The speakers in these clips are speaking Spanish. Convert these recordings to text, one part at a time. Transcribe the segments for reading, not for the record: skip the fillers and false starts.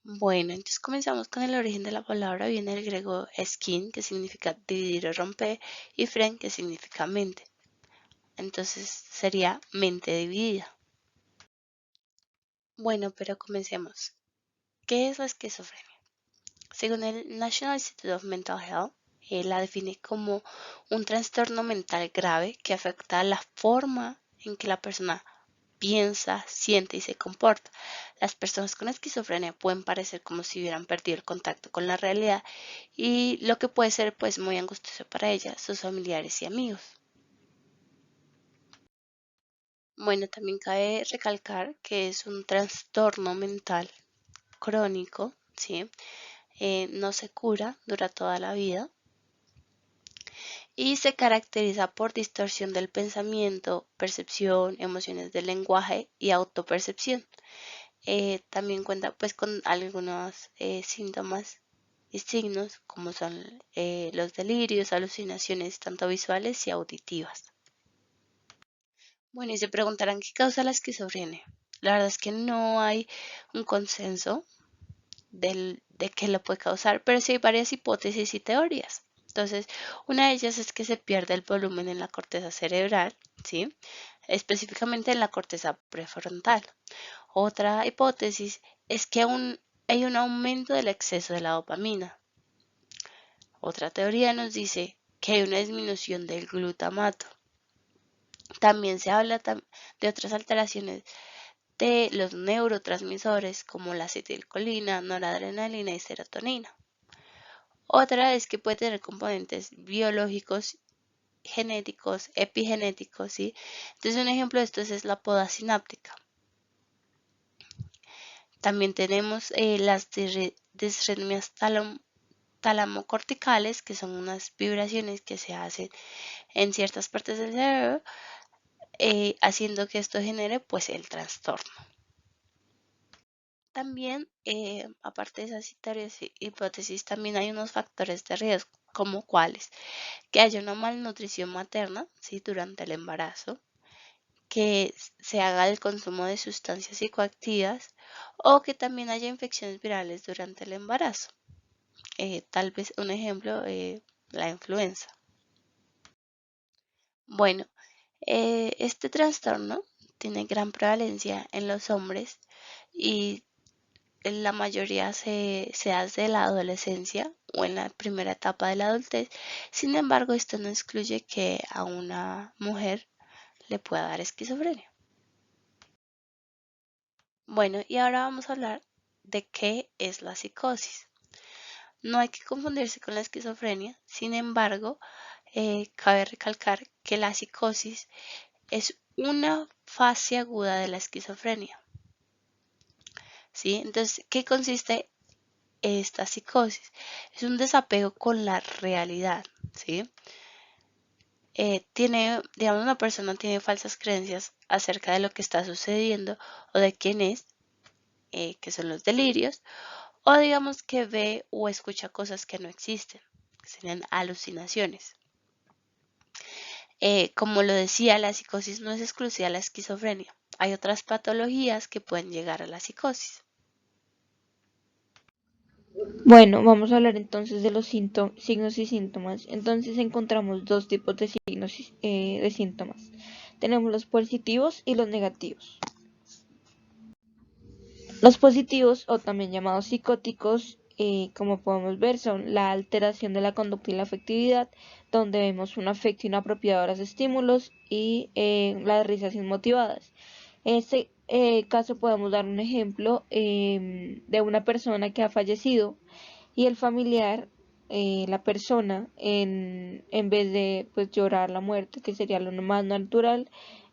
Bueno, entonces comenzamos con el origen de la palabra. Viene del griego eskin, que significa dividir o romper, y fren, que significa mente. Entonces sería mente dividida. Bueno, pero comencemos. ¿Qué es la esquizofrenia? Según el National Institute of Mental Health, la define como un trastorno mental grave que afecta la forma en que la persona piensa, siente y se comporta. Las personas con esquizofrenia pueden parecer como si hubieran perdido el contacto con la realidad y lo que puede ser pues muy angustioso para ellas, sus familiares y amigos. Bueno, también cabe recalcar que es un trastorno mental crónico, ¿sí? No se cura, dura toda la vida y se caracteriza por distorsión del pensamiento, percepción, emociones del lenguaje y autopercepción. También cuenta pues con algunos síntomas y signos como son los delirios, alucinaciones tanto visuales y auditivas. Bueno, y se preguntarán qué causa la esquizofrenia. La verdad es que no hay un consenso de qué lo puede causar, pero sí hay varias hipótesis y teorías. Entonces, una de ellas es que se pierde el volumen en la corteza cerebral, ¿sí? Específicamente en la corteza prefrontal. Otra hipótesis es que hay un aumento del exceso de la dopamina. Otra teoría nos dice que hay una disminución del glutamato. También se habla de otras alteraciones de los neurotransmisores como la acetilcolina, noradrenalina y serotonina. Otra es que puede tener componentes biológicos, genéticos, epigenéticos, ¿sí? Entonces un ejemplo de esto es la poda sináptica. También tenemos las disritmias talamocorticales, que son unas vibraciones que se hacen en ciertas partes del cerebro, haciendo que esto genere pues el trastorno. También, aparte de esas hipótesis, también hay unos factores de riesgo, como cuáles, que haya una malnutrición materna, ¿sí? Durante el embarazo, que se haga el consumo de sustancias psicoactivas o que también haya infecciones virales durante el embarazo. Tal vez un ejemplo, la influenza. Bueno, este trastorno tiene gran prevalencia en los hombres y en la mayoría se hace de la adolescencia o en la primera etapa de la adultez. Sin embargo, esto no excluye que a una mujer le pueda dar esquizofrenia. Bueno, y ahora vamos a hablar de qué es la psicosis. No hay que confundirse con la esquizofrenia, sin embargo, cabe recalcar que la psicosis es una fase aguda de la esquizofrenia. ¿Sí? Entonces, ¿qué consiste esta psicosis? Es un desapego con la realidad. ¿Sí? Digamos, una persona tiene falsas creencias acerca de lo que está sucediendo o de quién es, que son los delirios, o digamos que ve o escucha cosas que no existen, que serían alucinaciones. Como lo decía, la psicosis no es exclusiva a la esquizofrenia. Hay otras patologías que pueden llegar a la psicosis. Bueno, vamos a hablar entonces de los signos y síntomas. Entonces encontramos dos tipos de signos de síntomas. Tenemos los positivos y los negativos. Los positivos, o también llamados psicóticos, como podemos ver, son la alteración de la conducta y la afectividad, donde vemos un afecto inapropiado a los estímulos y las risas inmotivadas. En este caso podemos dar un ejemplo de una persona que ha fallecido y el familiar, la persona, en vez de pues llorar la muerte, que sería lo más natural,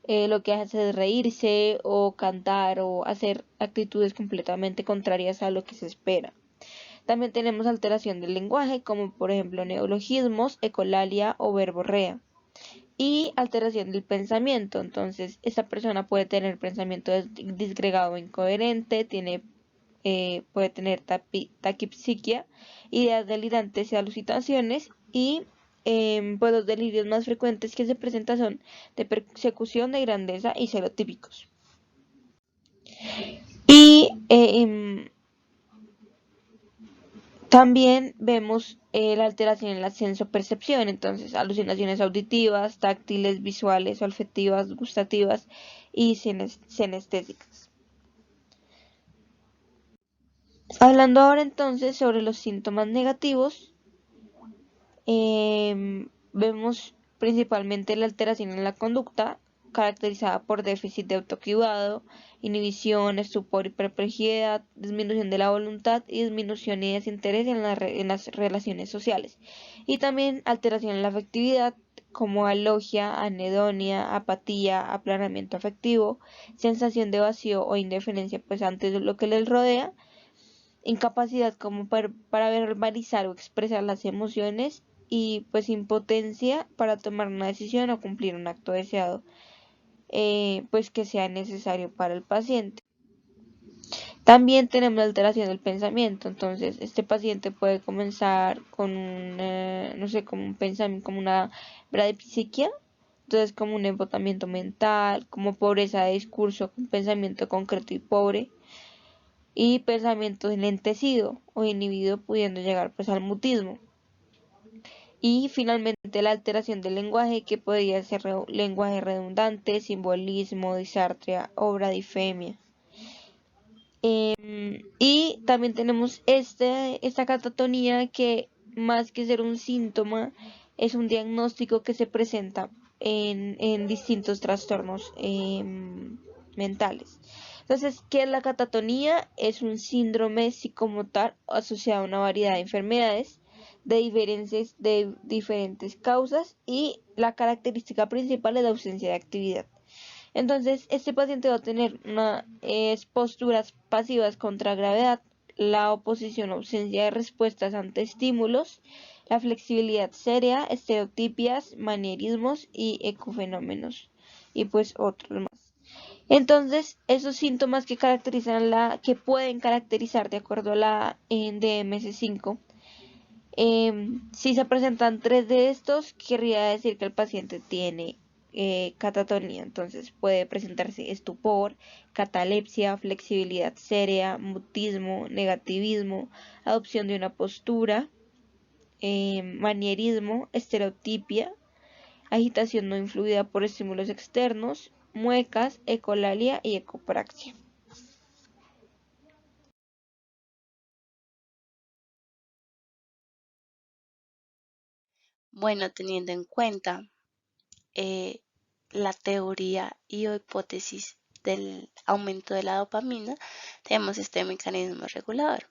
lo que hace es reírse o cantar o hacer actitudes completamente contrarias a lo que se espera. También tenemos alteración del lenguaje, como por ejemplo neologismos, ecolalia o verborrea. Y alteración del pensamiento. Entonces, esta persona puede tener pensamiento disgregado o incoherente, puede tener taquipsiquia, ideas delirantes y alucinaciones y pues los delirios más frecuentes que se presentan son de persecución, de grandeza y celotípicos. Y También vemos la alteración en la sensopercepción, entonces alucinaciones auditivas, táctiles, visuales, olfativas, gustativas y sinestésicas. Hablando ahora entonces sobre los síntomas negativos, vemos principalmente la alteración en la conducta, caracterizada por déficit de autocuidado, inhibición, estupor y perplejidad, disminución de la voluntad y disminución y desinterés en las relaciones sociales. Y también alteración en la afectividad, como alogia, anedonia, apatía, aplanamiento afectivo, sensación de vacío o indiferencia pues ante lo que les rodea, incapacidad como para verbalizar o expresar las emociones y pues impotencia para tomar una decisión o cumplir un acto deseado, pues que sea necesario para el paciente. También tenemos la alteración del pensamiento, entonces este paciente puede comenzar con un, no sé, como un pensamiento, como una bradipsiquia, entonces como un embotamiento mental, como pobreza de discurso, un pensamiento concreto y pobre, y pensamiento enlentecido o inhibido pudiendo llegar pues al mutismo. Y finalmente la alteración del lenguaje que podría ser lenguaje redundante, simbolismo, disartria, obra difemia. Y también tenemos esta catatonía que más que ser un síntoma es un diagnóstico que se presenta en distintos trastornos mentales. Entonces, ¿qué es la catatonía? Es un síndrome psicomotor asociado a una variedad de enfermedades de diferentes causas y la característica principal es la ausencia de actividad. Entonces, este paciente va a tener posturas pasivas contra gravedad, la oposición o ausencia de respuestas ante estímulos, la flexibilidad seria, estereotipias, manierismos y ecofenómenos, y pues otros más. Entonces, esos síntomas que pueden caracterizar de acuerdo a la DMS5, si se presentan 3 de estos, querría decir que el paciente tiene catatonía. Entonces puede presentarse estupor, catalepsia, flexibilidad seria, mutismo, negativismo, adopción de una postura, manierismo, estereotipia, agitación no influida por estímulos externos, muecas, ecolalia y ecopraxia. Bueno, teniendo en cuenta eh, la teoría y o hipótesis del aumento de la dopamina, tenemos este mecanismo regulador.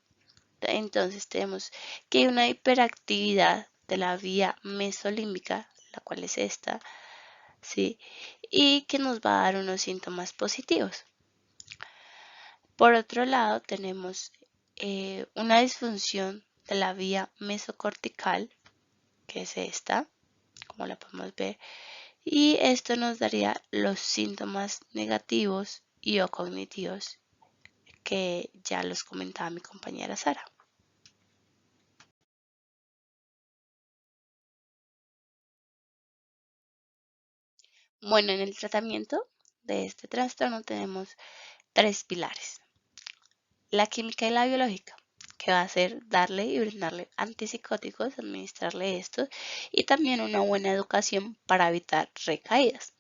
Entonces tenemos que hay una hiperactividad de la vía mesolímbica, la cual es esta, ¿sí? Y que nos va a dar unos síntomas positivos. Por otro lado, tenemos una disfunción de la vía mesocortical, que es esta, como la podemos ver, y esto nos daría los síntomas negativos y o cognitivos que ya los comentaba mi compañera Sara. Bueno, en el tratamiento de este trastorno tenemos 3 pilares: la química y la biológica, que va a ser darle y brindarle antipsicóticos, administrarle estos, y también una buena educación para evitar recaídas.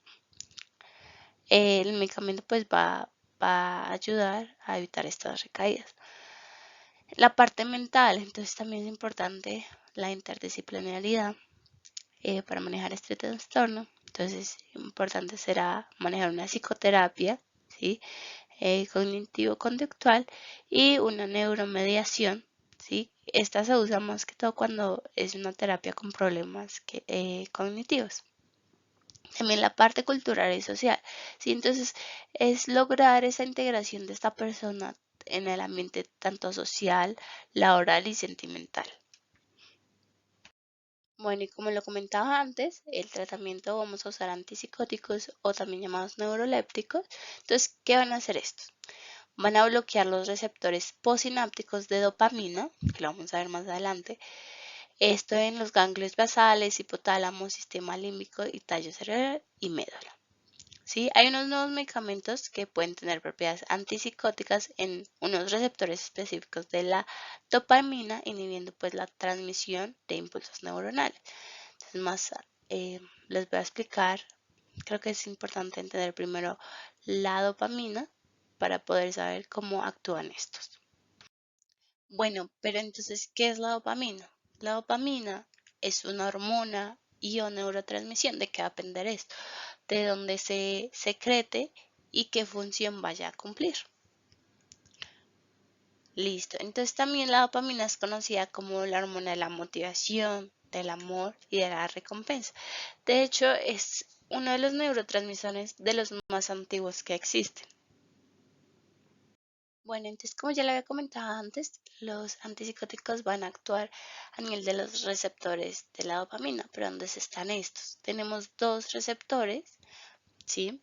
El medicamento pues va a ayudar a evitar estas recaídas. La parte mental, entonces también es importante la interdisciplinaridad para manejar este trastorno. Entonces, importante será manejar una psicoterapia, ¿sí? Cognitivo-conductual y una neuromediación, ¿sí? Esta se usa más que todo cuando es una terapia con problemas cognitivos. También la parte cultural y social, ¿sí? Entonces, es lograr esa integración de esta persona en el ambiente tanto social, laboral y sentimental. Bueno, y como lo comentaba antes, el tratamiento vamos a usar antipsicóticos o también llamados neurolépticos. Entonces, ¿qué van a hacer estos? Van a bloquear los receptores posinápticos de dopamina, que lo vamos a ver más adelante. Esto en los ganglios basales, hipotálamo, sistema límbico y tallo cerebral y médula. ¿sí? Hay unos nuevos medicamentos que pueden tener propiedades antipsicóticas en unos receptores específicos de la dopamina, inhibiendo pues la transmisión de impulsos neuronales. Entonces, les voy a explicar. Creo que es importante entender primero la dopamina para poder saber cómo actúan estos. Bueno, pero entonces, ¿qué es la dopamina? La dopamina es una hormona y o neurotransmisión. ¿De qué va a depender esto? De dónde se secrete y qué función vaya a cumplir. Listo. Entonces también la dopamina es conocida como la hormona de la motivación, del amor y de la recompensa. De hecho, es uno de los neurotransmisores de los más antiguos que existen. Bueno, entonces como ya le había comentado antes, los antipsicóticos van a actuar a nivel de los receptores de la dopamina, pero ¿dónde están estos? Tenemos dos receptores, ¿sí?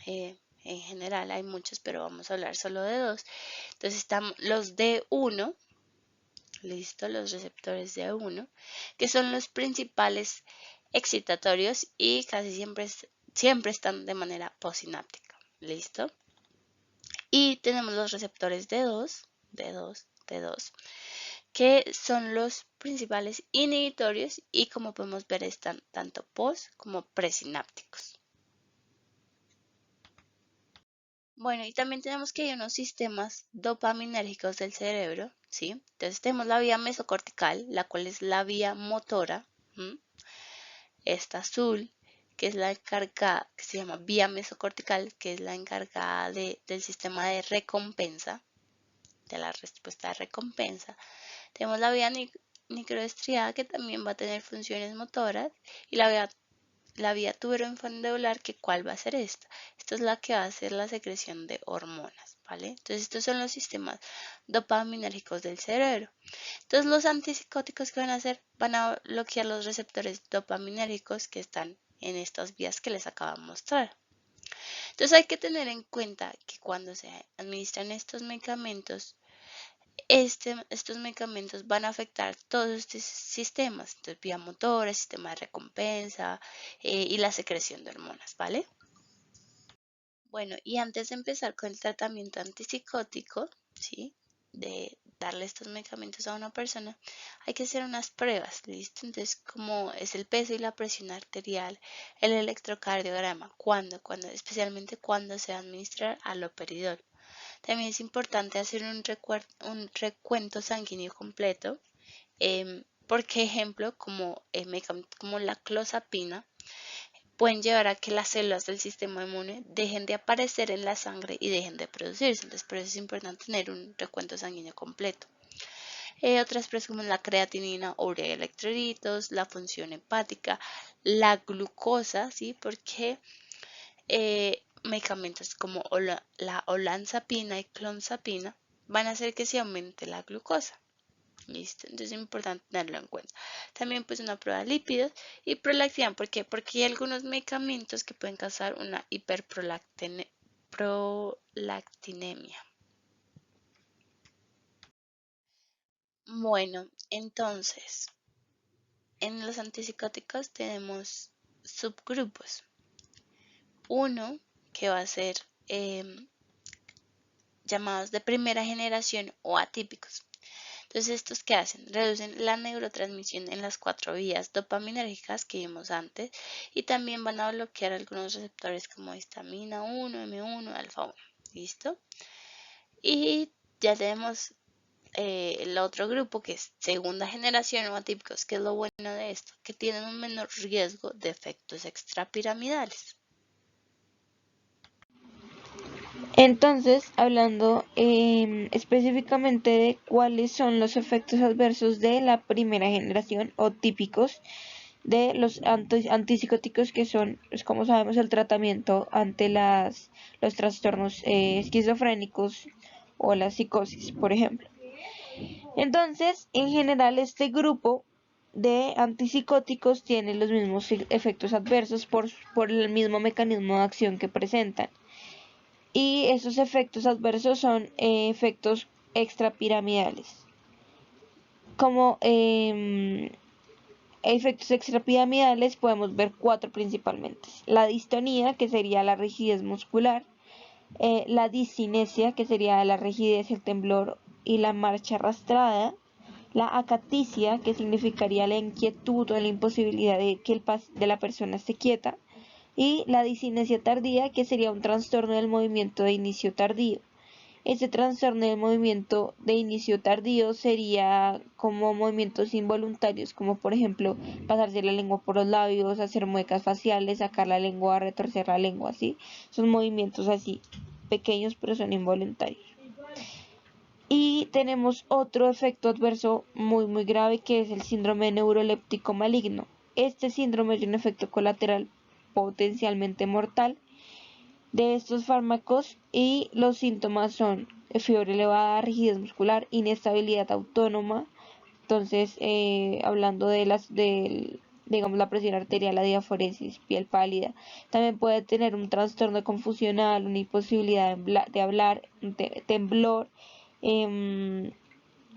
En general hay muchos, pero vamos a hablar solo de dos. Entonces están los D1, listo, los receptores D1, que son los principales excitatorios y casi siempre están de manera posináptica, listo. Y tenemos los receptores D2, que son los principales inhibitorios y como podemos ver están tanto post como presinápticos. Bueno, y también tenemos que hay unos sistemas dopaminérgicos del cerebro, ¿sí? Entonces tenemos la vía mesocortical, la cual es la vía motora, ¿m? Esta azul, que es la encargada, que se llama vía mesocortical, que es la encargada del sistema de recompensa, de la respuesta de recompensa. Tenemos la vía microestriada, que también va a tener funciones motoras, y la vía tuberoinfundibular, que ¿cuál va a ser esta? Esta es la que va a hacer la secreción de hormonas, ¿vale? Entonces estos son los sistemas dopaminérgicos del cerebro. Entonces los antipsicóticos que van a hacer van a bloquear los receptores dopaminérgicos que están en estas vías que les acabo de mostrar. Entonces hay que tener en cuenta que cuando se administran estos medicamentos, estos medicamentos van a afectar todos estos sistemas, entonces vía motora, sistema de recompensa y la secreción de hormonas, ¿vale? Bueno, y antes de empezar con el tratamiento antipsicótico, ¿sí? De darle estos medicamentos a una persona, hay que hacer unas pruebas, ¿listo? Entonces, como es el peso y la presión arterial, el electrocardiograma, especialmente cuando se va a administrar aloperidol. También es importante hacer un recuento sanguíneo completo, porque ejemplo, como la clozapina, pueden llevar a que las células del sistema inmune dejen de aparecer en la sangre y dejen de producirse. Entonces, por eso es importante tener un recuento sanguíneo completo. Otras pruebas como la creatinina, urea y electrolitos, la función hepática, la glucosa, ¿sí? Porque medicamentos como la olanzapina y clonazepina van a hacer que se aumente la glucosa. Listo, entonces es importante tenerlo en cuenta. También pues una prueba de lípidos y prolactina. ¿Por qué? Porque hay algunos medicamentos que pueden causar una hiperprolactinemia. Bueno, entonces, en los antipsicóticos tenemos subgrupos. Uno que va a ser llamados de primera generación o atípicos. Entonces, ¿estos qué hacen? Reducen la neurotransmisión en las 4 vías dopaminérgicas que vimos antes y también van a bloquear algunos receptores como histamina 1, M1, alfa 1. ¿Listo? Y ya tenemos el otro grupo que es segunda generación o atípicos, que es lo bueno de esto, que tienen un menor riesgo de efectos extrapiramidales. Entonces, hablando específicamente de cuáles son los efectos adversos de la primera generación o típicos de los antipsicóticos, que son, pues, como sabemos, el tratamiento ante los trastornos esquizofrénicos o la psicosis, por ejemplo. Entonces, en general, este grupo de antipsicóticos tiene los mismos efectos adversos por el mismo mecanismo de acción que presentan. Y esos efectos adversos son efectos extrapiramidales, como Efectos extrapiramidales podemos ver 4 principalmente. La distonía, que sería la rigidez muscular, la discinesia, que sería la rigidez, el temblor y la marcha arrastrada, la acaticia, que significaría la inquietud o la imposibilidad de la persona esté quieta, y la discinesia tardía, que sería un trastorno del movimiento de inicio tardío. Este trastorno del movimiento de inicio tardío sería como movimientos involuntarios, como por ejemplo pasarse la lengua por los labios, hacer muecas faciales, sacar la lengua, retorcer la lengua, ¿sí? Son movimientos así, pequeños pero son involuntarios. Y tenemos otro efecto adverso muy grave, que es el síndrome neuroléptico maligno. Este síndrome es un efecto colateral potencialmente mortal de estos fármacos, y los síntomas son fiebre elevada, rigidez muscular, inestabilidad autónoma. Entonces, hablando digamos, la presión arterial, la diaforesis, piel pálida. También puede tener un trastorno confusional, una imposibilidad de hablar, temblor,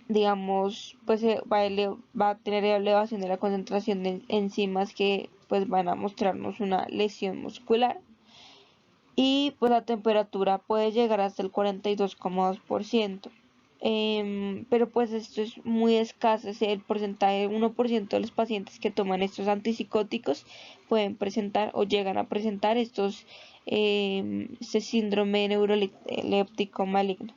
digamos, pues va a tener elevación de la concentración de enzimas que pues van a mostrarnos una lesión muscular. Y pues la temperatura puede llegar hasta el 42,2%. Pero pues esto es muy escaso, es el porcentaje, 1% de los pacientes que toman estos antipsicóticos pueden presentar o llegan a presentar este síndrome neuroléptico maligno.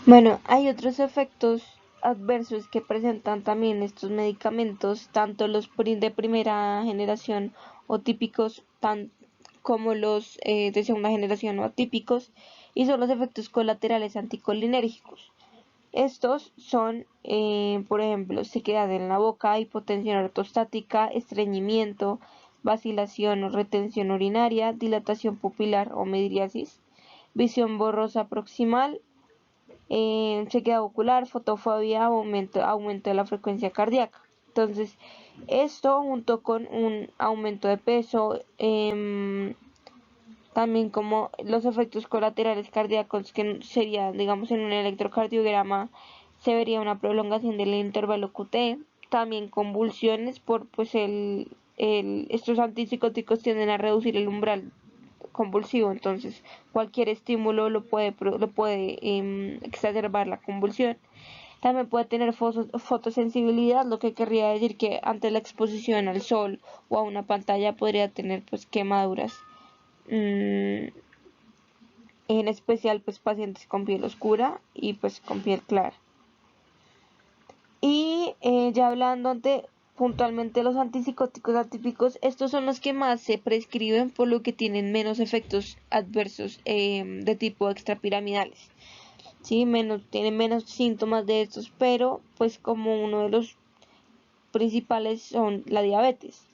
Bueno, hay otros efectos adversos que presentan también estos medicamentos, tanto los de primera generación o típicos, como los de segunda generación o atípicos, y son los efectos colaterales anticolinérgicos. Estos son, por ejemplo, sequedad en la boca, hipotensión ortostática, estreñimiento, vacilación o retención urinaria, dilatación pupilar o midriasis, visión borrosa proximal, chequeo ocular, fotofobia, aumento de la frecuencia cardíaca. Entonces, esto junto con un aumento de peso, también como los efectos colaterales cardíacos, que sería, digamos, en un electrocardiograma se vería una prolongación del intervalo QT, también convulsiones por pues estos antipsicóticos tienden a reducir el umbral convulsivo, entonces cualquier estímulo lo puede exacerbar la convulsión. También puede tener fotosensibilidad, lo que querría decir que ante la exposición al sol o a una pantalla podría tener pues quemaduras, en especial pues pacientes con piel oscura y pues con piel clara. Y ya hablando puntualmente los antipsicóticos atípicos, estos son los que más se prescriben, por lo que tienen menos efectos adversos de tipo extrapiramidales. ¿Sí? Tienen menos síntomas de estos, pero pues como uno de los principales son la diabetes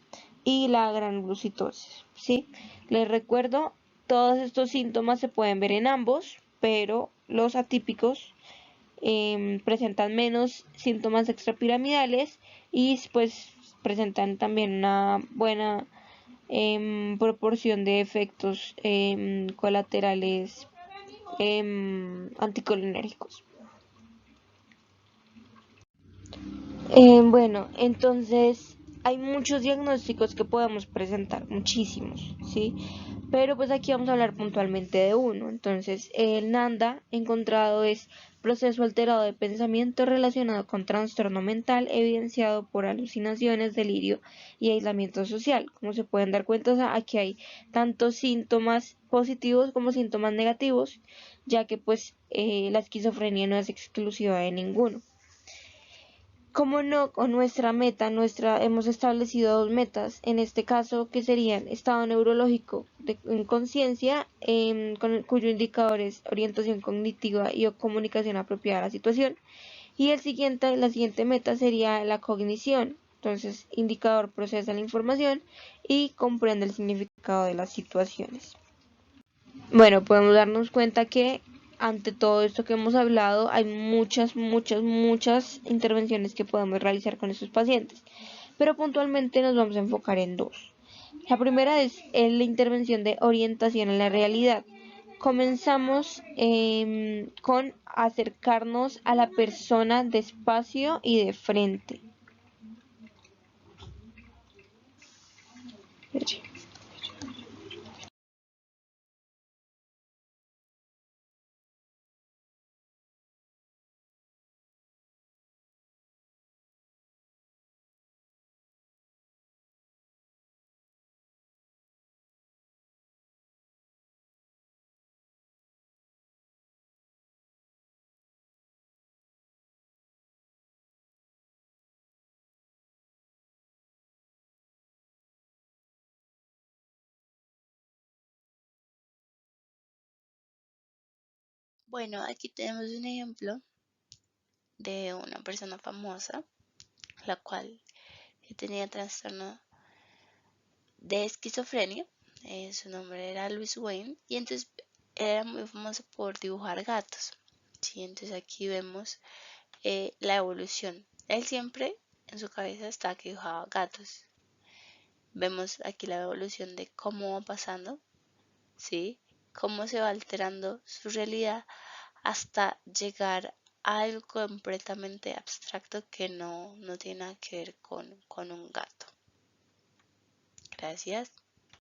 y la granulocitosis. ¿Sí? Les recuerdo, todos estos síntomas se pueden ver en ambos, pero los atípicos presentan menos síntomas extrapiramidales y pues presentan también una buena proporción de efectos colaterales anticolinérgicos. Bueno, entonces hay muchos diagnósticos que podemos presentar, muchísimos, ¿sí? Pero pues aquí vamos a hablar puntualmente de uno. Entonces, el NANDA encontrado es proceso alterado de pensamiento relacionado con trastorno mental evidenciado por alucinaciones, delirio y aislamiento social. Como se pueden dar cuenta, o sea, aquí hay tantos síntomas positivos como síntomas negativos, ya que pues la esquizofrenia no es exclusiva de ninguno. Como no, con nuestra meta, hemos establecido dos metas, en este caso que serían estado neurológico en conciencia, cuyo indicador es orientación cognitiva y o comunicación apropiada a la situación, y la siguiente meta sería la cognición, entonces indicador procesa la información y comprende el significado de las situaciones. Bueno, podemos darnos cuenta que ante todo esto que hemos hablado, hay muchas intervenciones que podemos realizar con estos pacientes, pero puntualmente nos vamos a enfocar en dos. La primera es la intervención de orientación en la realidad. Comenzamos con acercarnos a la persona despacio y de frente. Bueno, aquí tenemos un ejemplo de una persona famosa, la cual tenía trastorno de esquizofrenia. Su nombre era Louis Wayne y entonces era muy famoso por dibujar gatos. Sí, entonces aquí vemos la evolución. Él siempre en su cabeza estaba que dibujaba gatos. Vemos aquí la evolución de cómo va pasando, ¿sí? Cómo se va alterando su realidad hasta llegar a algo completamente abstracto que no tiene nada que ver con un gato. Gracias.